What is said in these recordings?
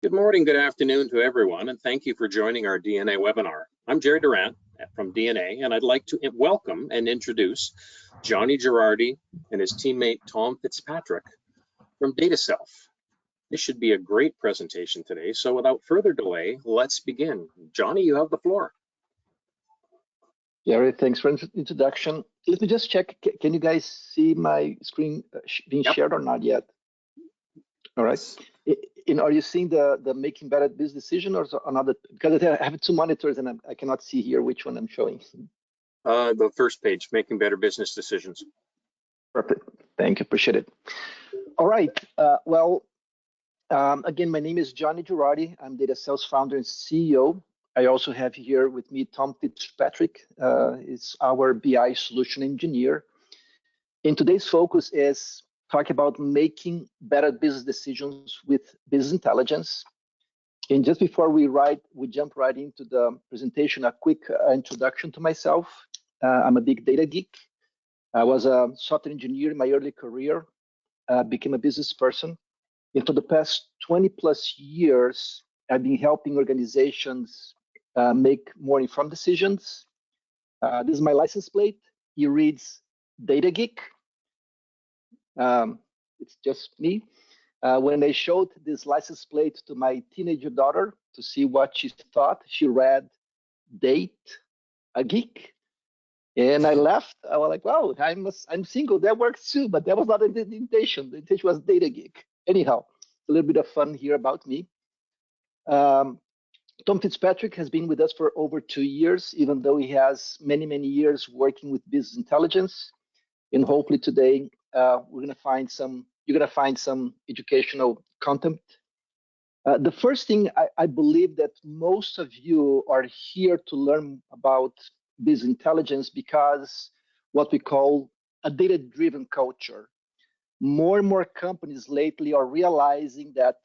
Good morning, good afternoon to everyone, and thank you for joining our DNA webinar. I'm Jerry Durant from DNA, and I'd like to welcome and introduce Johnny Girardi and his teammate Tom Fitzpatrick from DataSelf. This should be a great presentation today, so without further delay, let's begin. Johnny, you have the floor. Jerry, thanks for the introduction. Let me just check, can you guys see my screen being shared or not yet? All right. Are you seeing the making better business decision or another? Because I have two monitors and I cannot see here which one I'm showing. The first page, making better business decisions. Perfect. Thank you. Appreciate it. All right. Again, my name is Johnny Girardi. I'm DataSelf's founder and CEO. I also have here with me Tom Fitzpatrick. Is our BI solution engineer. And today's focus is talk about making better business decisions with business intelligence. And just before we jump right into the presentation, a quick introduction to myself. I'm a big data geek. I was a software engineer in my early career, became a business person. And for the past 20 plus years, I've been helping organizations make more informed decisions. This is my license plate. It reads Data Geek. It's just me. When I showed this license plate to my teenager daughter to see what she thought, she read Date a Geek. And I laughed. I was like, wow, I'm single. That works too, but that was not the intention. The intention was Data Geek. Anyhow, a little bit of fun here about me. Tom Fitzpatrick has been with us for over 2 years, even though he has many, many years working with business intelligence. And hopefully today you're gonna find some educational content. The first thing I believe that most of you are here to learn about business intelligence because what we call a data-driven culture. More and more companies lately are realizing that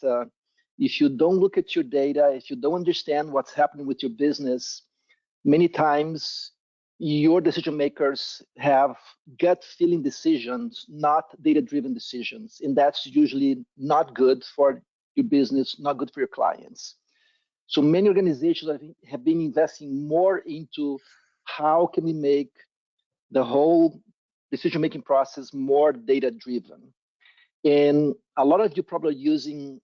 if you don't look at your data, if you don't understand what's happening with your business, many times your decision makers have gut feeling decisions, not data-driven decisions. And that's usually not good for your business, not good for your clients. So many organizations have been investing more into how can we make the whole decision-making process more data-driven. And a lot of you probably are using,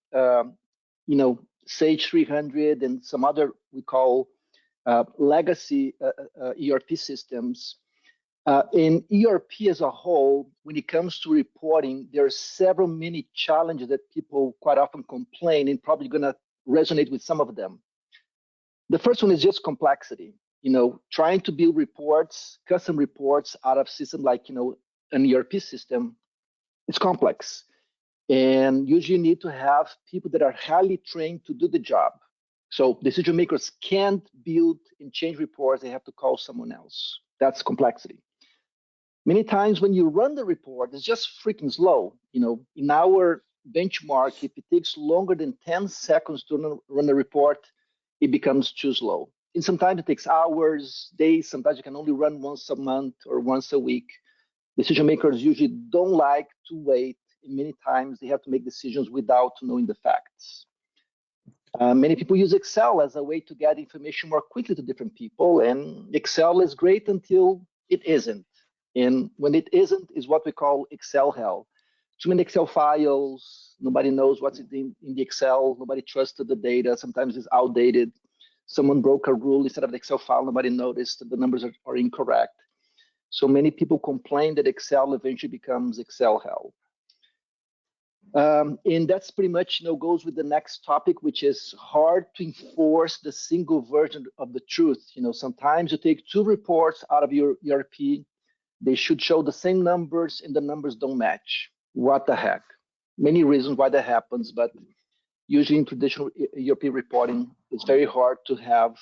Sage 300 and some other we call legacy ERP systems. In ERP as a whole, when it comes to reporting, there are several many challenges that people quite often complain, and probably going to resonate with some of them. The first one is just complexity. Trying to build reports, custom reports out of system like an ERP system, it's complex. And usually you need to have people that are highly trained to do the job. So decision makers can't build and change reports, they have to call someone else. That's complexity. Many times when you run the report, it's just freaking slow. In our benchmark, if it takes longer than 10 seconds to run the report, it becomes too slow. And sometimes it takes hours, days, sometimes you can only run once a month or once a week. Decision makers usually don't like to wait. And many times they have to make decisions without knowing the facts. Many people use Excel as a way to get information more quickly to different people, and Excel is great until it isn't. And when it isn't is what we call Excel hell. Too many Excel files, nobody knows what's in the Excel, nobody trusted the data, sometimes it's outdated. Someone broke a rule instead of the Excel file, nobody noticed that the numbers are incorrect. So many people complain that Excel eventually becomes Excel hell. And that's pretty much goes with the next topic, which is hard to enforce the single version of the truth. Sometimes you take 2 reports out of your ERP, they should show the same numbers and the numbers don't match. What the heck? Many reasons why that happens, but usually in traditional ERP reporting, it's very hard to have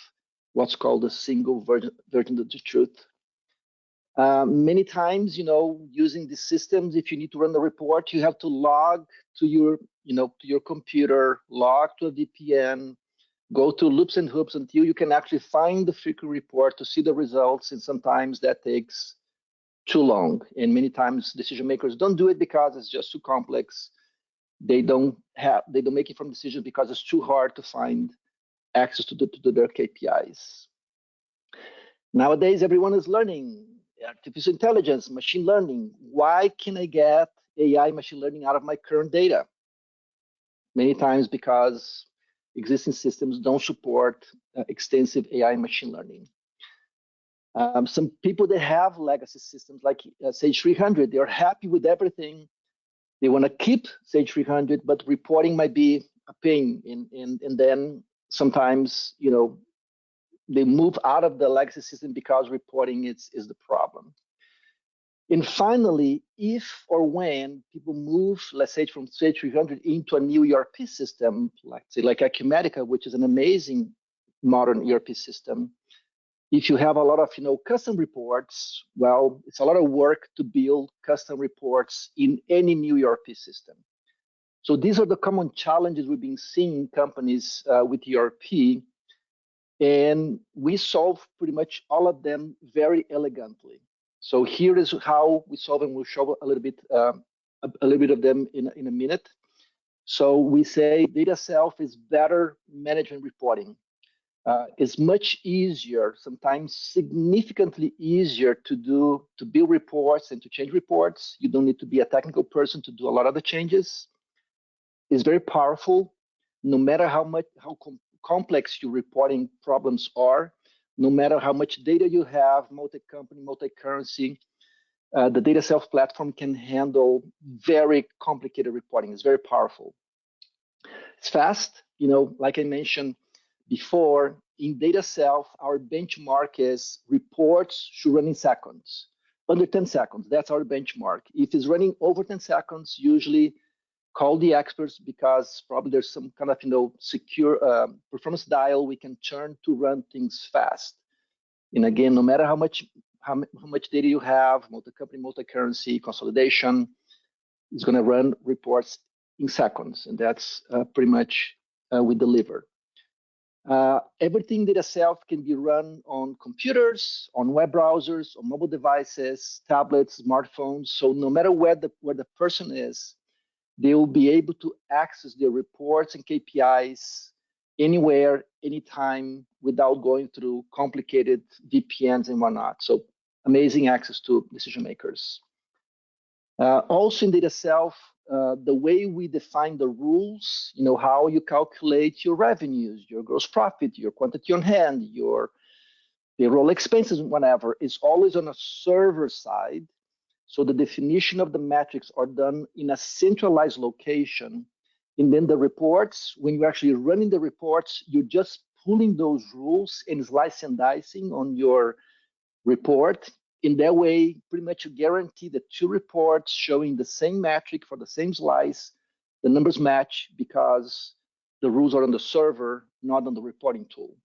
what's called a single version of the truth. Many times, using these systems, if you need to run the report, you have to log to your computer, log to a VPN, go to loops and hoops until you can actually find the frequent report to see the results. And sometimes that takes too long. And many times decision makers don't do it because it's just too complex. they don't make informed decisions because it's too hard to find access to their KPIs. Nowadays, everyone is learning artificial intelligence, machine learning. Why can I get AI machine learning out of my current data? Many times because existing systems don't support extensive AI machine learning. Some people that have legacy systems like Sage 300, they're happy with everything. They want to keep Sage 300, but reporting might be a pain. And then sometimes, they move out of the legacy system because reporting is the problem. And finally, if or when people move, let's say, from Sage 300 into a new ERP system, like Acumatica, which is an amazing modern ERP system, if you have a lot of custom reports, well, it's a lot of work to build custom reports in any new ERP system. So these are the common challenges we've been seeing in companies with ERP, and we solve pretty much all of them very elegantly. So here is how we solve, and we'll show a little bit of them in a minute. So we say data self is better management reporting. It's much easier, sometimes significantly easier to build reports and to change reports. You don't need to be a technical person to do a lot of the changes. It's very powerful, no matter how complex your reporting problems are, no matter how much data you have, multi-company, multi-currency, the data self platform can handle very complicated reporting. It's very powerful. It's fast, like I mentioned before, in data self, our benchmark is reports should run in seconds, under 10 seconds. That's our benchmark. If it's running over 10 seconds, usually call the experts because probably there's some kind of secure performance dial we can turn to run things fast. And again, no matter how much data you have, multi-company, multi-currency, consolidation, it's going to run reports in seconds, and that's pretty much we deliver. Everything data self can be run on computers, on web browsers, on mobile devices, tablets, smartphones. So no matter where the person is, they will be able to access their reports and KPIs anywhere, anytime, without going through complicated VPNs and whatnot. So amazing access to decision makers. Also in data self, the way we define the rules, how you calculate your revenues, your gross profit, your quantity on hand, your payroll expenses, whatever, is always on a server side. So the definition of the metrics are done in a centralized location. And then the reports, when you're actually running the reports, you're just pulling those rules and slicing and dicing on your report. In that way, pretty much you guarantee that two reports showing the same metric for the same slice, the numbers match because the rules are on the server, not on the reporting tool.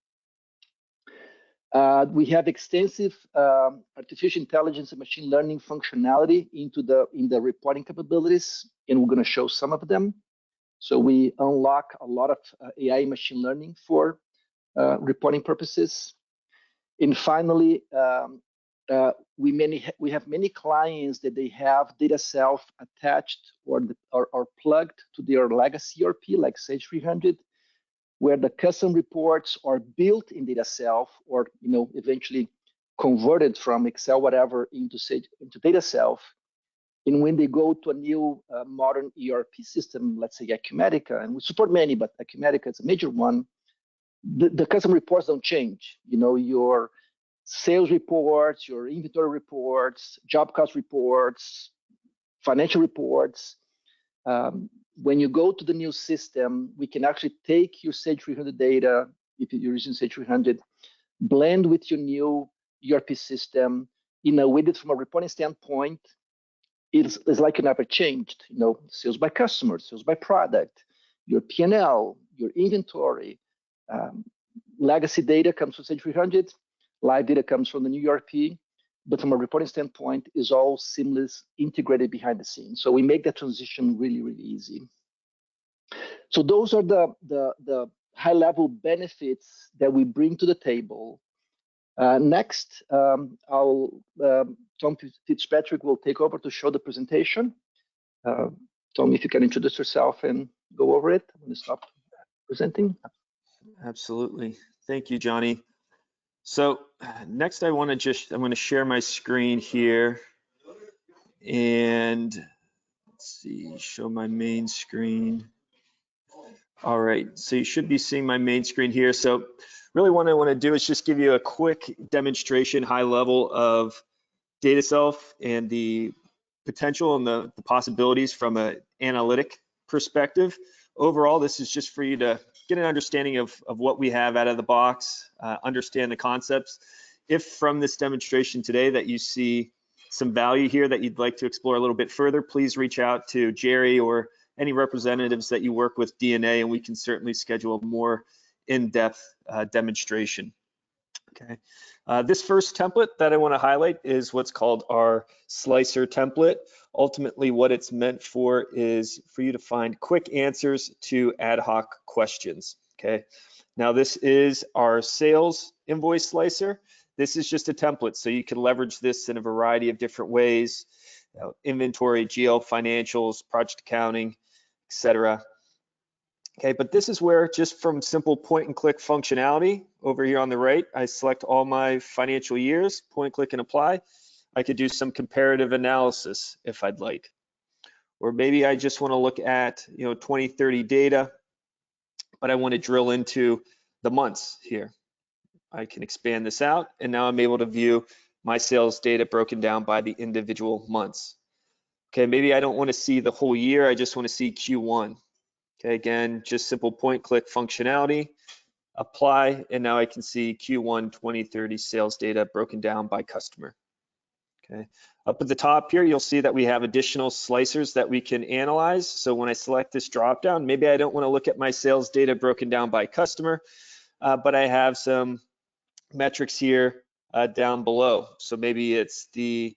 We have extensive artificial intelligence and machine learning functionality in the reporting capabilities, and we're going to show some of them. So we unlock a lot of AI machine learning for reporting purposes. And finally, we have many clients that they have data self attached or plugged to their legacy ERP, like Sage 300, where the custom reports are built in data self or eventually converted from Excel, whatever, into data self. And when they go to a new modern ERP system, let's say Acumatica, and we support many, but Acumatica is a major one, the custom reports don't change. Your sales reports, your inventory reports, job cost reports, financial reports. When you go to the new system, we can actually take your Sage 300 data, if you're using Sage 300, blend with your new ERP system in a way that from a reporting standpoint, it's like you never changed. Sales by customer, sales by product, your P&L, your inventory. Legacy data comes from Sage 300, live data comes from the new ERP, but from a reporting standpoint, is all seamless, integrated behind the scenes. So we make that transition really, really easy. So those are the high-level benefits that we bring to the table. Next, Tom Fitzpatrick will take over to show the presentation. Tom, if you can introduce yourself and go over it when you stop presenting. Absolutely. Thank you, Johnny. So next I'm going to share my screen here and let's see, show my main screen. All right, so you should be seeing my main screen here. So really what I want to do is just give you a quick demonstration, high level of DataSelf and the potential and the possibilities from an analytic perspective. Overall, this is just for you to get an understanding of what we have out of the box, understand the concepts. If from this demonstration today that you see some value here that you'd like to explore a little bit further, please reach out to Jerry or any representatives that you work with DNA, and we can certainly schedule a more in-depth demonstration. Okay. This first template that I want to highlight is what's called our slicer template. Ultimately, what it's meant for is for you to find quick answers to ad hoc questions. Okay. Now, this is our sales invoice slicer. This is just a template, so you can leverage this in a variety of different ways. Inventory, GL financials, project accounting, etc. Okay, but this is where just from simple point and click functionality over here on the right, I select all my financial years, point, click, and apply. I could do some comparative analysis if I'd like. Or maybe I just want to look at 2030 data, but I want to drill into the months here. I can expand this out, and now I'm able to view my sales data broken down by the individual months. Okay, maybe I don't want to see the whole year, I just want to see Q1. Okay, again, just simple point click functionality, apply, and now I can see Q1 2030 sales data broken down by customer. Okay, up at the top here, you'll see that we have additional slicers that we can analyze. So when I select this dropdown, maybe I don't want to look at my sales data broken down by customer, but I have some metrics here down below. So maybe it's the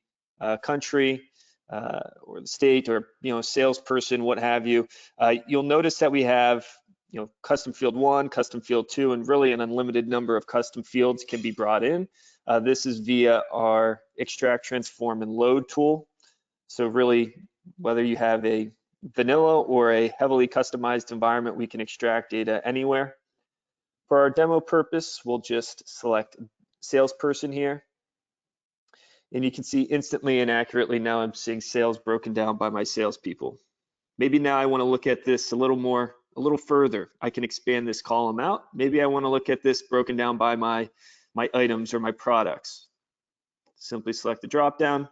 country, or the state, or salesperson, what have you. You'll notice that we have custom field 1, custom field 2, and really an unlimited number of custom fields can be brought in. This is via our extract, transform, and load tool. So really, whether you have a vanilla or a heavily customized environment, we can extract data anywhere. For our demo purpose, we'll just select salesperson here. And you can see instantly and accurately now I'm seeing sales broken down by my salespeople. Maybe now I want to look at this a little further. I can expand this column out. Maybe I want to look at this broken down by my items or my products. Simply select the drop down,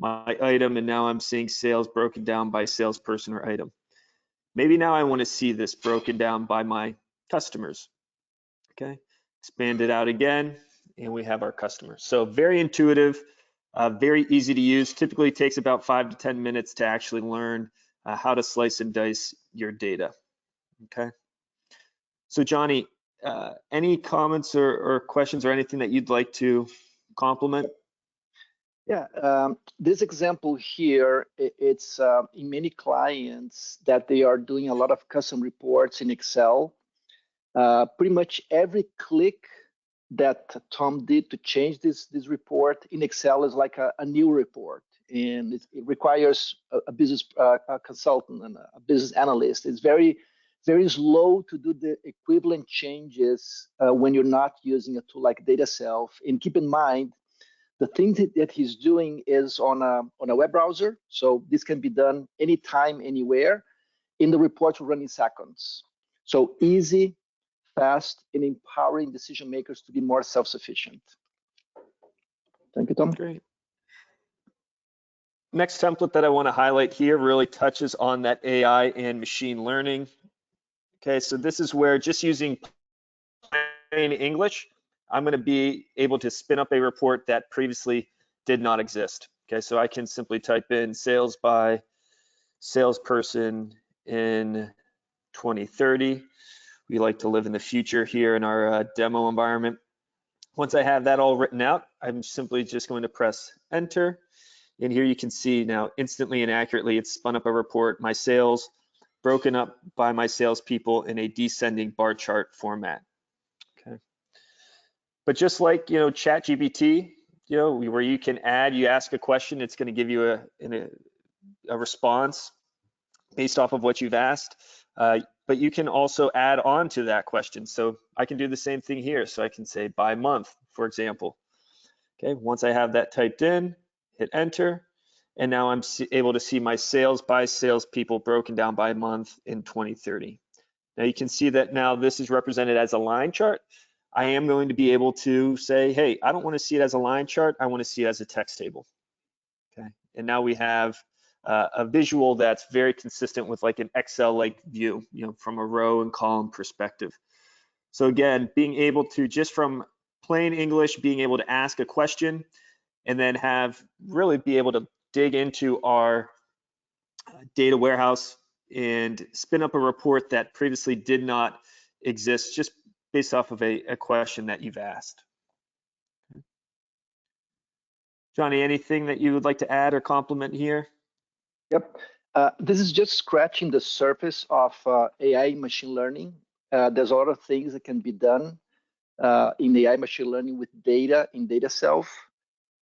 my item, and now I'm seeing sales broken down by salesperson or item. Maybe now I want to see this broken down by my customers. Okay, expand it out again, and we have our customers. So very intuitive. Very easy to use. Typically takes about 5 to 10 minutes to actually learn how to slice and dice your data. Okay. So Johnny, any comments or questions or anything that you'd like to complement? Yeah, this example here, it's in many clients that they are doing a lot of custom reports in Excel. Pretty much every click that Tom did to change this report in Excel is like a new report, and it requires a business consultant and a business analyst. It's very slow to do the equivalent changes when you're not using a tool like DataSelf. And keep in mind, the thing that he's doing is on a web browser, so this can be done anytime, anywhere, and the reports will run in seconds. So easy, fast, and empowering decision makers to be more self-sufficient. Thank you, Tom. Great. Next template that I want to highlight here really touches on that AI and machine learning. Okay, so this is where just using plain English, I'm going to be able to spin up a report that previously did not exist. Okay, so I can simply type in sales by salesperson in 2030. We like to live in the future here in our demo environment. Once I have that all written out, I'm simply just going to press enter. And here you can see now instantly and accurately, it's spun up a report, my sales broken up by my salespeople in a descending bar chart format. Okay. But just like, ChatGPT, where you can add, you ask a question, it's going to give you a response. based off of what you've asked. But you can also add on to that question. So I can do the same thing here. So I can say by month, for example. Okay, once I have that typed in, hit enter, and now I'm able to see my sales by salespeople broken down by month in 2030. Now you can see that now this is represented as a line chart. I am going to be able to say, hey, I don't want to see it as a line chart. I want to see it as a text table. Okay, and now we have a visual that's very consistent with like an Excel-like view, from a row and column perspective. So again, being able to just from plain English, being able to ask a question and then really be able to dig into our data warehouse and spin up a report that previously did not exist just based off of a question that you've asked. Johnny, anything that you would like to add or complement here? Yep. This is just scratching the surface of AI machine learning. There's a lot of things that can be done in AI machine learning with data in DataSelf.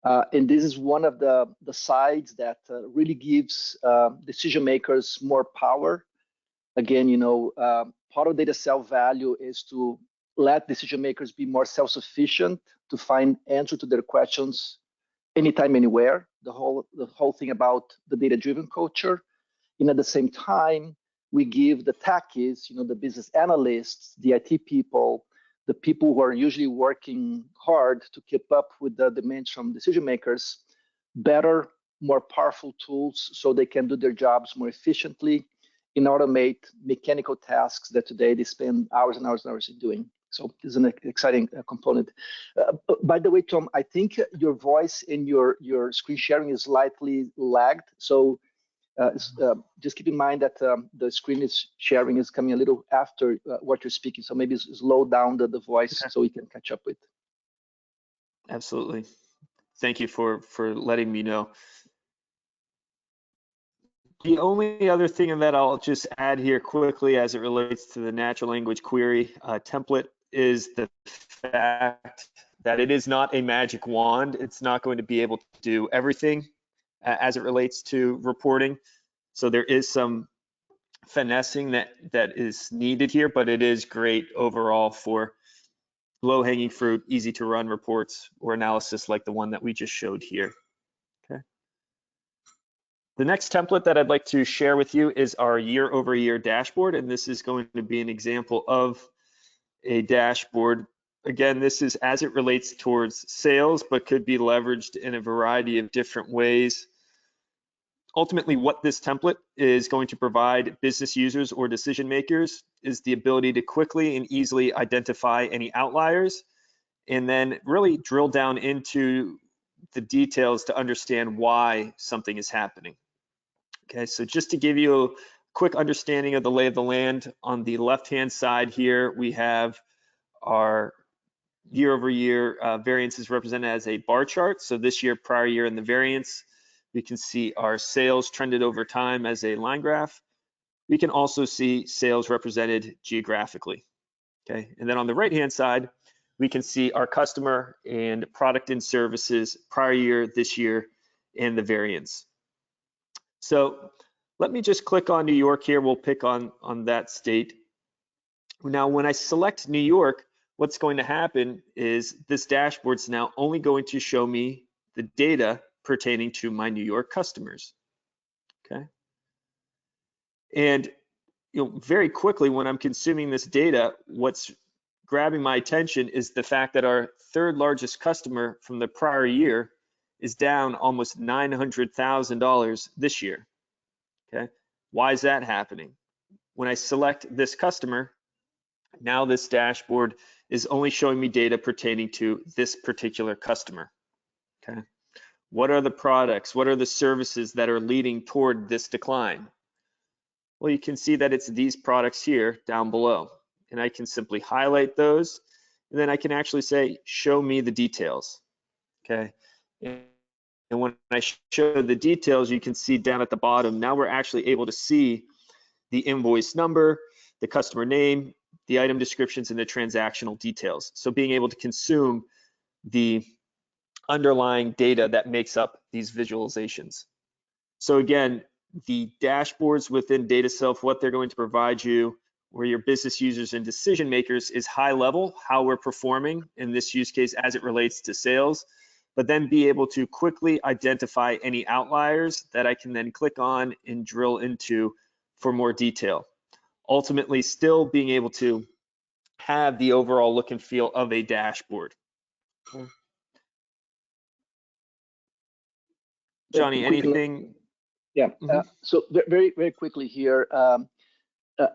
And this is one of the sides that really gives decision makers more power. Again, part of DataSelf value is to let decision makers be more self-sufficient to find answer to their questions anytime, anywhere. The whole thing about the data-driven culture. And at the same time, we give the techies, the business analysts, the IT people, the people who are usually working hard to keep up with the demands from decision makers, better, more powerful tools so they can do their jobs more efficiently and automate mechanical tasks that today they spend hours and hours and hours in doing. So this is an exciting component. By the way, Tom, I think your voice and your screen sharing is slightly lagged. So just keep in mind that the screen sharing is coming a little after what you're speaking. So maybe slow down the voice so we can catch up with. Absolutely. Thank you for letting me know. The only other thing that I'll just add here quickly as it relates to the natural language query template is the fact that it is not a magic wand. It's not going to be able to do everything as it relates to reporting. So there is some finessing that is needed here, but it is great overall for low-hanging fruit, easy to run reports or analysis like the one that we just showed here. Okay. The next template that I'd like to share with you is our year-over-year dashboard, and this is going to be an example of a dashboard. Again, this is as it relates towards sales, but could be leveraged in a variety of different ways. Ultimately, what this template is going to provide business users or decision makers is the ability to quickly and easily identify any outliers and then really drill down into the details to understand why something is happening. Okay, so just to give you a quick understanding of the lay of the land, on the left-hand side here, we have our year-over-year variances represented as a bar chart. So this year, prior year, and the variance. We can see our sales trended over time as a line graph. We can also see sales represented geographically. Okay, and then on the right-hand side, we can see our customer and product and services prior year, this year, and the variance. So let me just click on New York here. We'll pick on that state. Now, when I select New York, what's going to happen is this dashboard's now only going to show me the data pertaining to my New York customers. Okay. And very quickly, when I'm consuming this data, what's grabbing my attention is the fact that our third largest customer from the prior year is down almost $900,000 this year. Okay, why is that happening? When I select this customer, now this dashboard is only showing me data pertaining to this particular customer. Okay, what are the products? What are the services that are leading toward this decline? Well, you can see that it's these products here down below, and I can simply highlight those, and then I can actually say, show me the details. Okay, and when I show the details, you can see down at the bottom, now we're actually able to see the invoice number, the customer name, the item descriptions, and the transactional details. So being able to consume the underlying data that makes up these visualizations. So again, the dashboards within DataSelf, what they're going to provide you, where your business users and decision makers is high level, how we're performing in this use case as it relates to sales, but then be able to quickly identify any outliers that I can then click on and drill into for more detail. Ultimately, still being able to have the overall look and feel of a dashboard. Johnny, anything? Yeah, so very, very quickly here.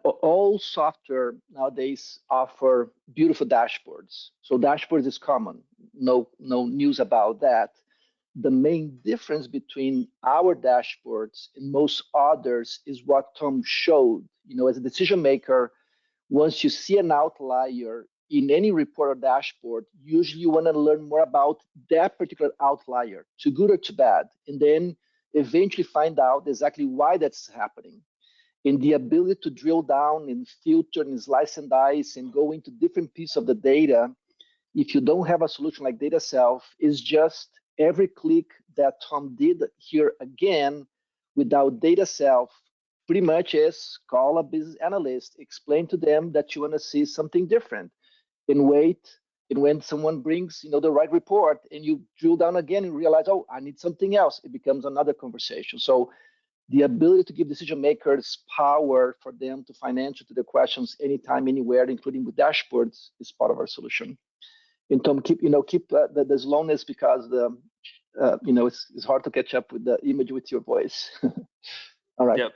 All software nowadays offer beautiful dashboards. So dashboards is common, no news about that. The main difference between our dashboards and most others is what Tom showed. You know, as a decision maker, once you see an outlier in any report or dashboard, usually you want to learn more about that particular outlier, too good or too bad, and then eventually find out exactly why that's happening. And the ability to drill down and filter and slice and dice and go into different pieces of the data, if you don't have a solution like DataSelf, is just every click that Tom did here again without DataSelf. Pretty much is call a business analyst, explain to them that you want to see something different, and wait. And when someone brings, you know, the right report, and you drill down again and realize, oh, I need something else, it becomes another conversation. So the ability to give decision makers power for them to find answer to the questions anytime, anywhere, including with dashboards, is part of our solution. And Tom, keep the slowness, because the it's hard to catch up with the image with your voice. All right. Yep.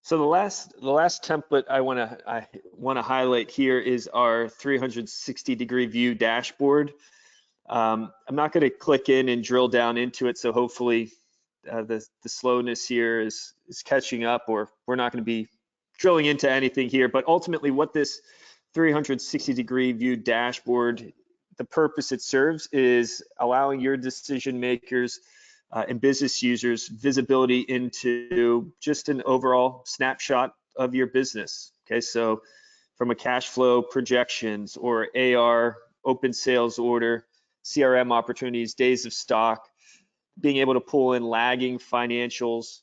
So the last template I want to highlight here is our 360-degree view dashboard. I'm not going to click in and drill down into it, so hopefully the slowness here is catching up, or we're not going to be drilling into anything here. But ultimately, what this 360-degree view dashboard, the purpose it serves is allowing your decision makers and business users visibility into just an overall snapshot of your business. Okay, so from a cash flow projections or AR, open sales order, CRM opportunities, days of stock, being able to pull in lagging financials,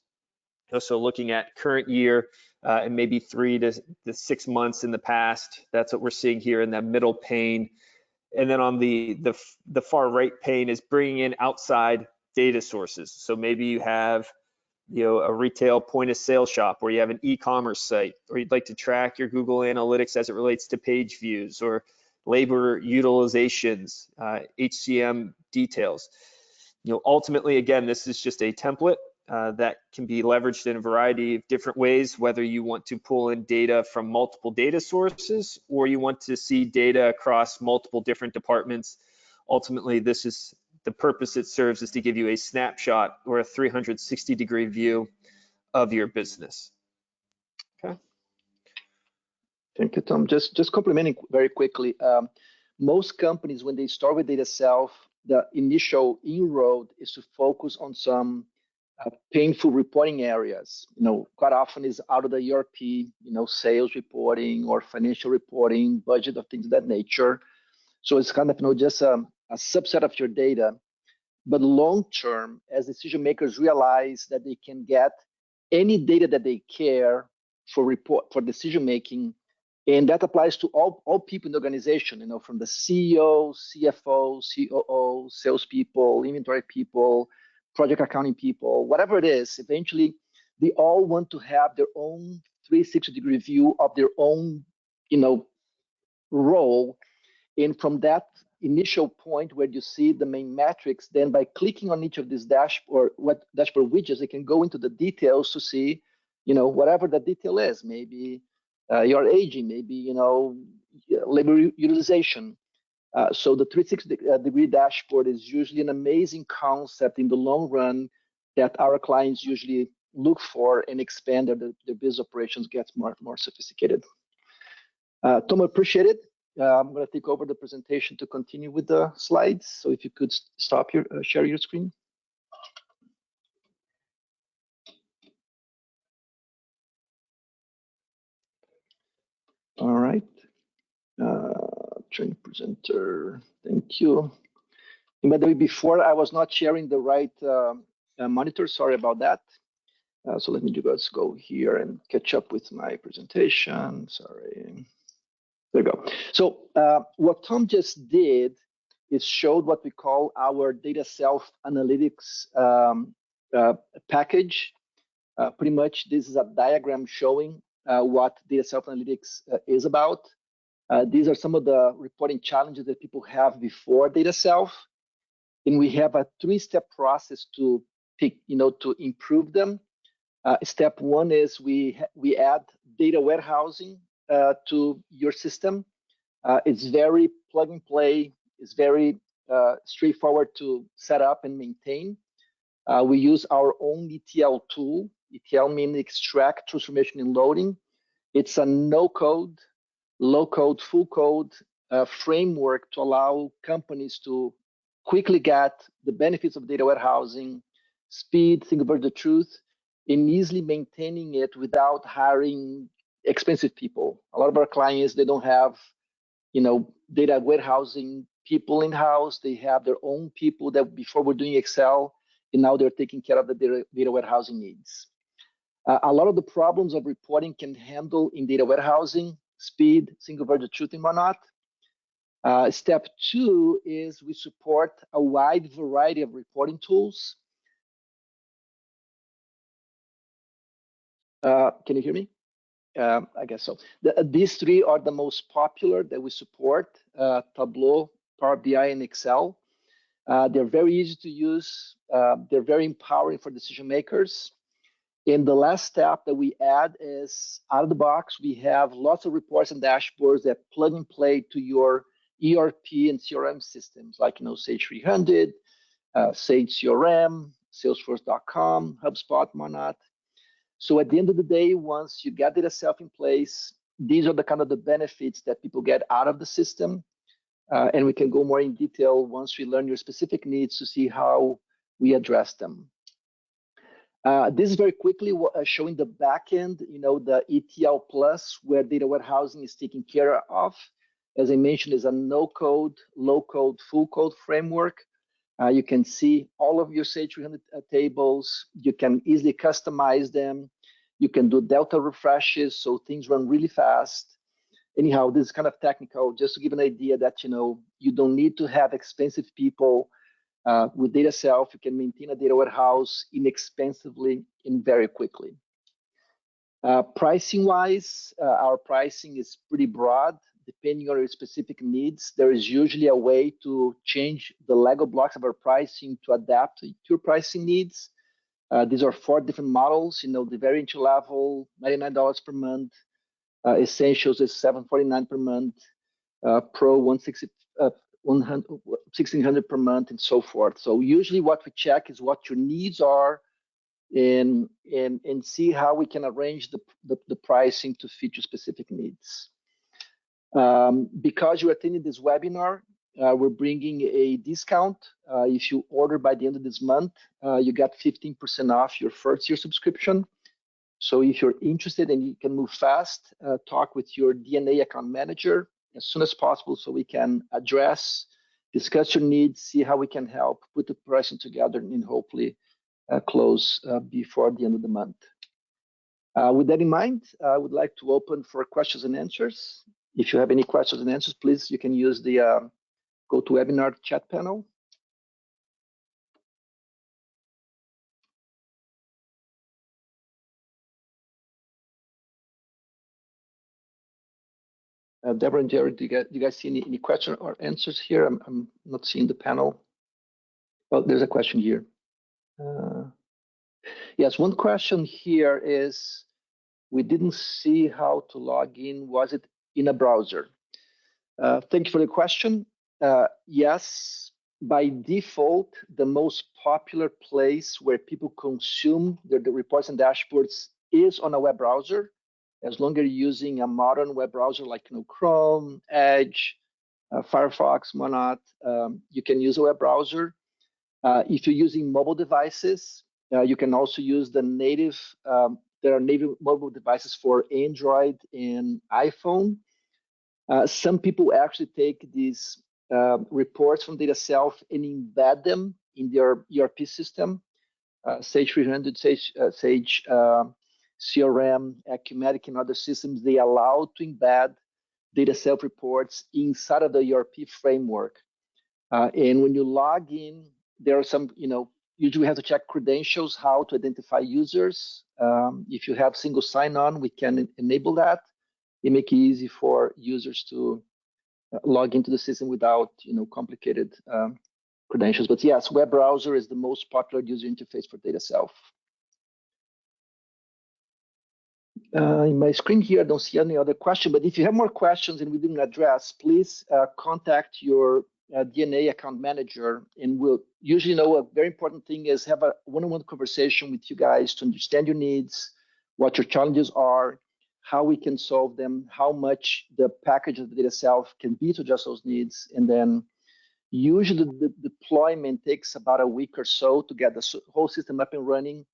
also looking at current year and maybe 3 to 6 months in the past. That's what we're seeing here in that middle pane. And then on the far right pane is bringing in outside data sources. So maybe you have, you know, a retail point of sale shop, or you have an e-commerce site, or you'd like to track your Google Analytics as it relates to page views or labor utilizations, HCM details. You know, ultimately, again, this is just a template that can be leveraged in a variety of different ways, whether you want to pull in data from multiple data sources or you want to see data across multiple different departments. Ultimately, this is the purpose it serves, is to give you a snapshot or a 360-degree view of your business. Okay. Thank you, Tom. Just complimenting very quickly. Most companies, when they start with DataSelf, the initial inroad is to focus on some painful reporting areas. You know, quite often is out of the ERP, you know, sales reporting or financial reporting, budget, of things of that nature. So it's kind of, you know, just a subset of your data. But long term, as decision makers realize that they can get any data that they care for decision making, and that applies to all people in the organization, you know, from the CEO, CFO, COO, salespeople, inventory people, project accounting people, whatever it is. Eventually, they all want to have their own 360-degree view of their own, you know, role. And from that initial point where you see the main metrics, then by clicking on each of these dashboard widgets, they can go into the details to see, you know, whatever the detail is. Maybe you're aging, maybe, you know, labor utilization. So the 360-degree dashboard is usually an amazing concept in the long run that our clients usually look for and expand their business operations, gets more sophisticated. Tom, I appreciate it. I'm going to take over the presentation to continue with the slides. So if you could stop your share your screen. All right. Train presenter. Thank you. And by the way, before I was not sharing the right monitor. Sorry about that. So let me just go here and catch up with my presentation. Sorry. There we go. So what Tom just did is showed what we call our data self analytics package. Pretty much this is a diagram showing what data self analytics is about. These are some of the reporting challenges that people have before data self. And we have a 3-step process to pick, to improve them. Step 1 is we add data warehousing to your system. It's very plug and play. It's very straightforward to set up and maintain. We use our own ETL tool. ETL means extract, transformation, and loading. It's a no-code, low-code, full-code framework to allow companies to quickly get the benefits of data warehousing, speed, single version of truth, and easily maintaining it without hiring expensive people. A lot of our clients, they don't have, data warehousing people in-house. They have their own people that before were doing Excel, and now they're taking care of the data warehousing needs. A lot of the problems of reporting can handle in data warehousing, speed, single version of truth, and whatnot. Step 2 is we support a wide variety of reporting tools. Can you hear me? I guess so. These 3 are the most popular that we support, Tableau, Power BI, and Excel. They're very easy to use. They're very empowering for decision makers. And the last step that we add is out of the box, we have lots of reports and dashboards that plug and play to your ERP and CRM systems like, Sage 300, Sage CRM, Salesforce.com, HubSpot, whatnot. So at the end of the day, once you get data self in place, these are the kind of the benefits that people get out of the system. And we can go more in detail once we learn your specific needs to see how we address them. This is very quickly showing the backend, the ETL plus, where data warehousing is taken care of. As I mentioned, is a no-code, low-code, full-code framework. You can see all of your Sage 300 tables. You can easily customize them. You can do delta refreshes, so things run really fast. Anyhow, this is kind of technical, just to give an idea that, you don't need to have expensive people. With data self, you can maintain a data warehouse inexpensively and very quickly. Pricing-wise, our pricing is pretty broad. Depending on your specific needs, there is usually a way to change the Lego blocks of our pricing to adapt to your pricing needs. These are 4 different models. The very entry level, $99 per month. Essentials is $749 per month. Pro, $1,600 per month, and so forth. So usually what we check is what your needs are and see how we can arrange the pricing to fit your specific needs. Because you're attending this webinar, we're bringing a discount. If you order by the end of this month, you get 15% off your first year subscription. So if you're interested and you can move fast, talk with your DNA account manager as soon as possible so we can discuss your needs, see how we can help, put the pricing together, and hopefully close before the end of the month. With that in mind, I would like to open for questions and answers. If you have any questions and answers, please, you can use the GoToWebinar chat panel. Deborah and Jared, do you guys see any questions or answers here? I'm not seeing the panel. Oh, there's a question here. Yes, one question here is, we didn't see how to log in. Was it in a browser? Thank you for the question. Yes, by default, the most popular place where people consume the reports and dashboards is on a web browser. As long as you're using a modern web browser like Chrome, Edge, Firefox, whatnot, you can use a web browser. If you're using mobile devices, you can also use the native, there are native mobile devices for Android and iPhone. Some people actually take these reports from data self and embed them in their ERP system. Sage 300, Sage CRM, Acumatic, and other systems, they allow to embed data self-reports inside of the ERP framework. And when you log in, there are some, usually we have to check credentials, how to identify users. If you have single sign-on, we can enable that. It make it easy for users to log into the system without, complicated credentials. But yes, web browser is the most popular user interface for data self. In my screen here, I don't see any other question, but if you have more questions and we didn't address, please contact your DNA account manager, and we'll usually know a very important thing is have a one-on-one conversation with you guys to understand your needs, what your challenges are, how we can solve them, how much the package of the data self can be to address those needs. And then usually the deployment takes about a week or so to get the whole system up and running.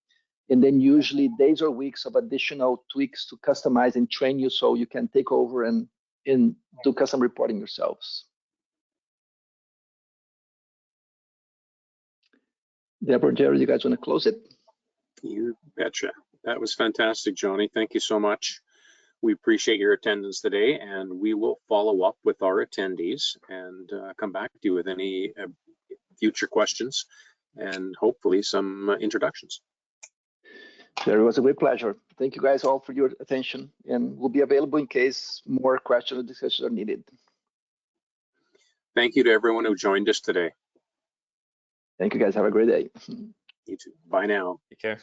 And then usually days or weeks of additional tweaks to customize and train you so you can take over and do custom reporting yourselves. Deborah, Jerry, you guys want to close it? You betcha. That was fantastic, Johnny. Thank you so much. We appreciate your attendance today, and we will follow up with our attendees and come back to you with any future questions and hopefully some introductions. It was a great pleasure. Thank you guys all for your attention, and we'll be available in case more questions or discussions are needed. Thank you to everyone who joined us today. Thank you guys. Have a great day. You too. Bye now. Take care.